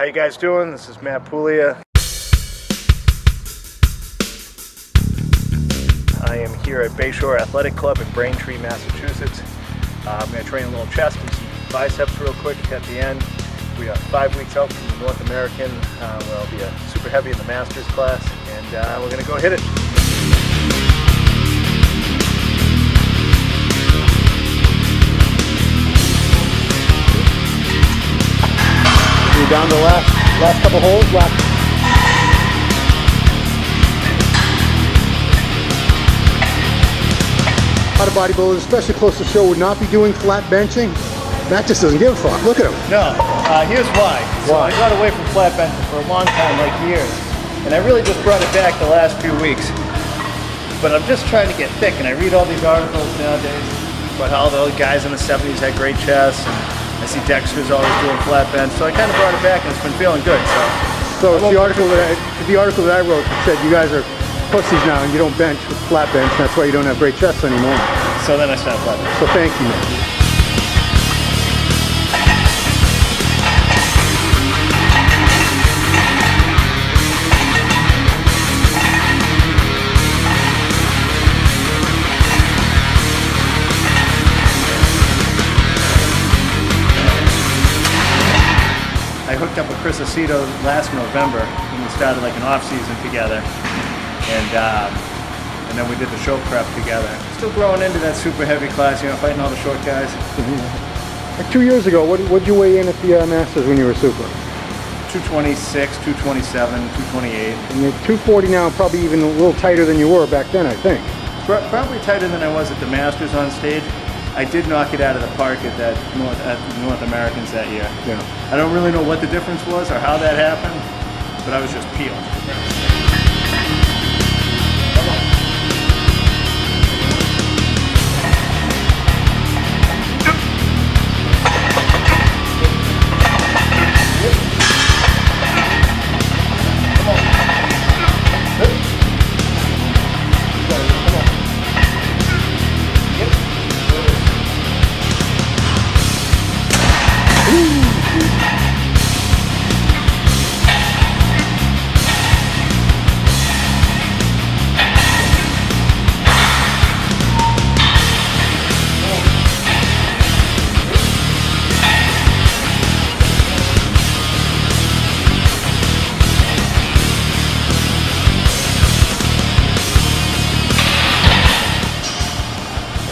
How you guys doing? This is Matt Puglia. I am here at Bayshore Athletic Club in Braintree, Massachusetts. I'm going to train a little chest and some biceps real quick at the end. We are 5 weeks out from the North American, where I'll be a super heavy in the Masters class, and we're going to go hit it. We're down to the last couple holes left. A lot of bodybuilders, especially close to the show, would not be doing flat benching. Matt just doesn't give a fuck. Look at him. No, here's why. So I got away from flat benching for a long time, like years, and I really just brought it back the last few weeks. But I'm just trying to get thick, and I read all these articles nowadays about how the guys in the 70s had great chests, and I see Dexter's always doing flat bench, so I kind of brought it back, and it's been feeling good. So it's the article that I wrote that said you guys are pussies now, and you don't bench with flat bench, and that's why you don't have great chests anymore. So then I stopped flat bench. So thank you, man. I hooked up with Chris Aceto last November when we started like an off-season together, and then we did the show prep together. Still growing into that super heavy class, you know, fighting all the short guys. Like 2 years ago, what did you weigh in at the Masters when you were super? 226, 227, 228. And you're 240 now, probably even a little tighter than you were back then, I think. Probably tighter than I was at the Masters on stage. I did knock it out of the park at that North Americans that year. Yeah. I don't really know what the difference was or how that happened, but I was just peeled.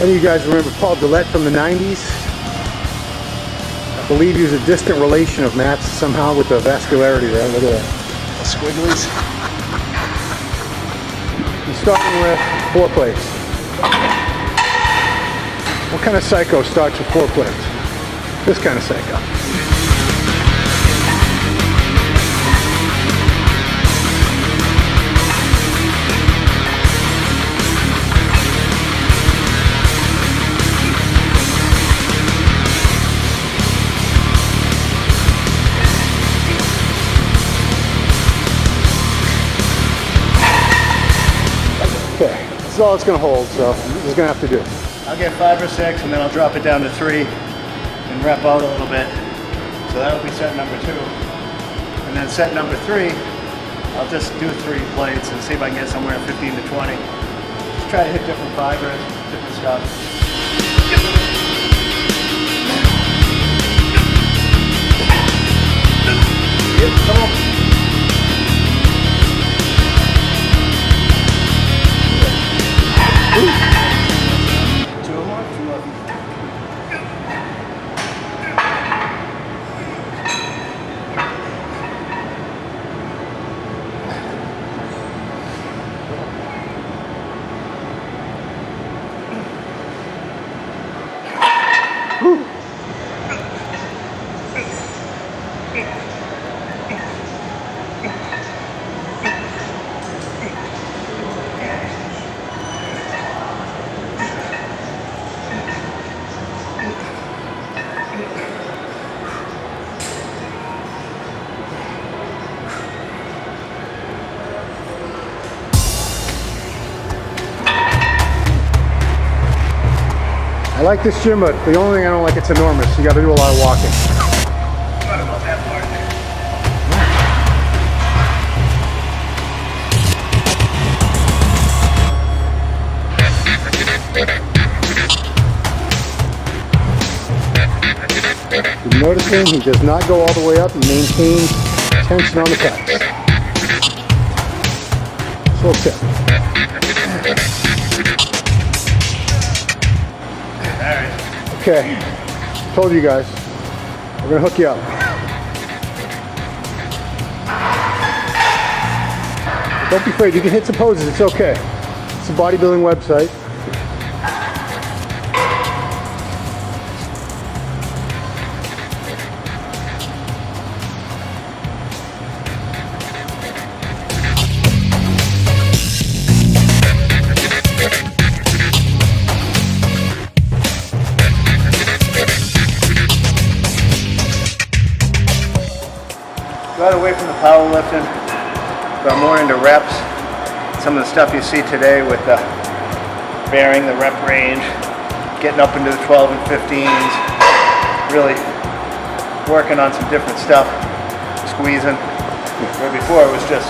Any of you guys remember Paul Gillette from the 90s? I believe he was a distant relation of Matt's somehow with the vascularity there. Look at that. The squigglies. He's starting with 4 plates. What kind of psycho starts with 4 plates? This kind of psycho. Okay, this is all it's going to hold, so this is going to have to do. I'll get 5 or 6, and then I'll drop it down to 3 and rep out a little bit. So that'll be set number 2. And then set number 3, I'll just do 3 plates and see if I can get somewhere 15 to 20. Just try to hit different fibers, different stuff. Yep, come on. I like this gym, but the only thing I don't like, it's enormous. You got to do a lot of walking. Not about that part. lifting. He does not go all the way up. He maintains tension on the pecs. Slow tip. Okay, told you guys, we're gonna hook you up. Don't be afraid, you can hit some poses, it's okay. It's a bodybuilding website. Got away from the powerlifting, got more into reps. Some of the stuff you see today with the varying the rep range, getting up into the 12 and 15s, really working on some different stuff, squeezing. Where before it was just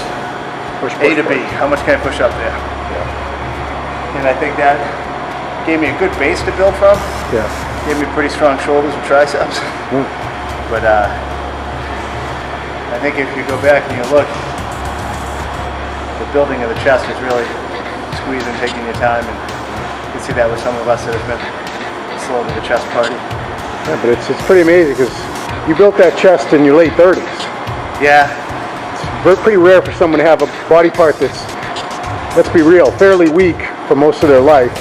Push, A to B, push. how much can I push up there? Yeah. And I think that gave me a good base to build from. Yeah. Gave me pretty strong shoulders and triceps. Mm. But I think if you go back and you look, the building of the chest is really squeezing, taking your time, and you can see that with some of us that have been slow to the chest party. Yeah, but it's pretty amazing because you built that chest in your late 30s. Yeah, It's pretty rare for someone to have a body part that's, let's be real, fairly weak for most of their life,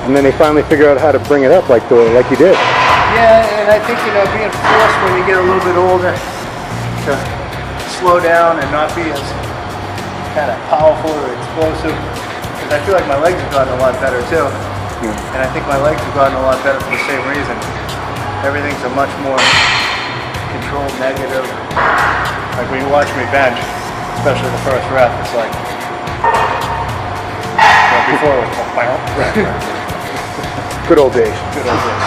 and then they finally figure out how to bring it up like you did. yeah, and I think being forced when you get a little bit older to slow down and not be as kind of powerful or explosive, because I feel like my legs have gotten a lot better too. And I think my legs have gotten a lot better for the same reason. Everything's a much more controlled negative. Like when you watch me bench, especially the first rep, it's like, before it was Good old days. good old days.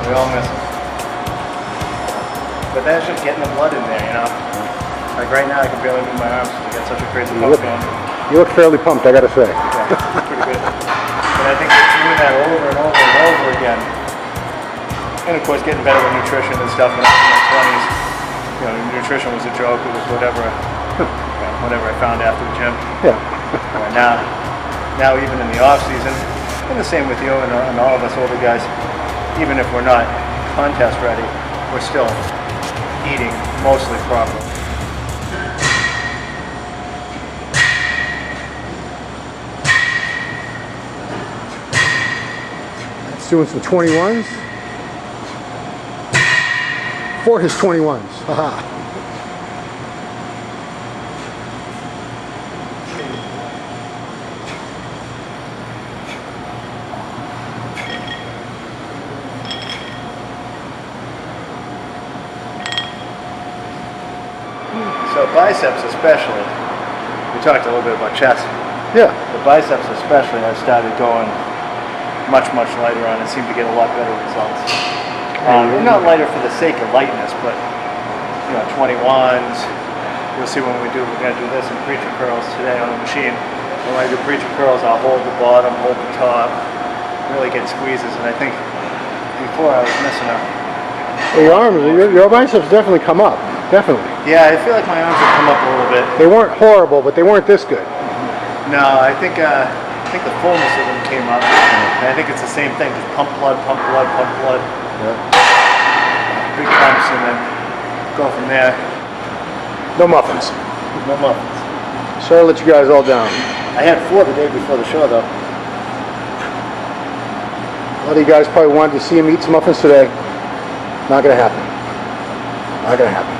We all miss them. But that's just getting the blood in there, Like right now I can barely move my arms because I got such a crazy pump going. You look fairly pumped, I gotta say. Yeah, it's pretty good. But I think it's doing that over and over and over again. And of course getting better with nutrition and stuff when I was in my 20s. Nutrition was a joke, it was whatever I found after the gym. Yeah. Now even in the off season, and the same with you and all of us older guys, even if we're not contest ready, we're still eating mostly properly. Let's doing some 21s. For his 21s. Haha. So biceps especially, we talked a little bit about chest. Yeah. The biceps especially, I started going much lighter on and seemed to get a lot better results. Not lighter for the sake of lightness, but 21s. You'll see when we're going to do this in preacher curls today on the machine. When I do preacher curls, I'll hold the bottom, hold the top, really get squeezes. And I think before I was missing a... Well, your arms, your biceps definitely come up. Definitely. Yeah, I feel like my arms have come up a little bit. They weren't horrible, but they weren't this good. No, I think the fullness of them came up. And I think it's the same thing. Just pump blood, pump blood, pump blood. Yeah. Big pumps, and then go from there. No muffins. No muffins. Sorry to let you guys all down. I had 4 the day before the show, though. A lot of you guys probably wanted to see him eat some muffins today. Not gonna happen. Not gonna happen.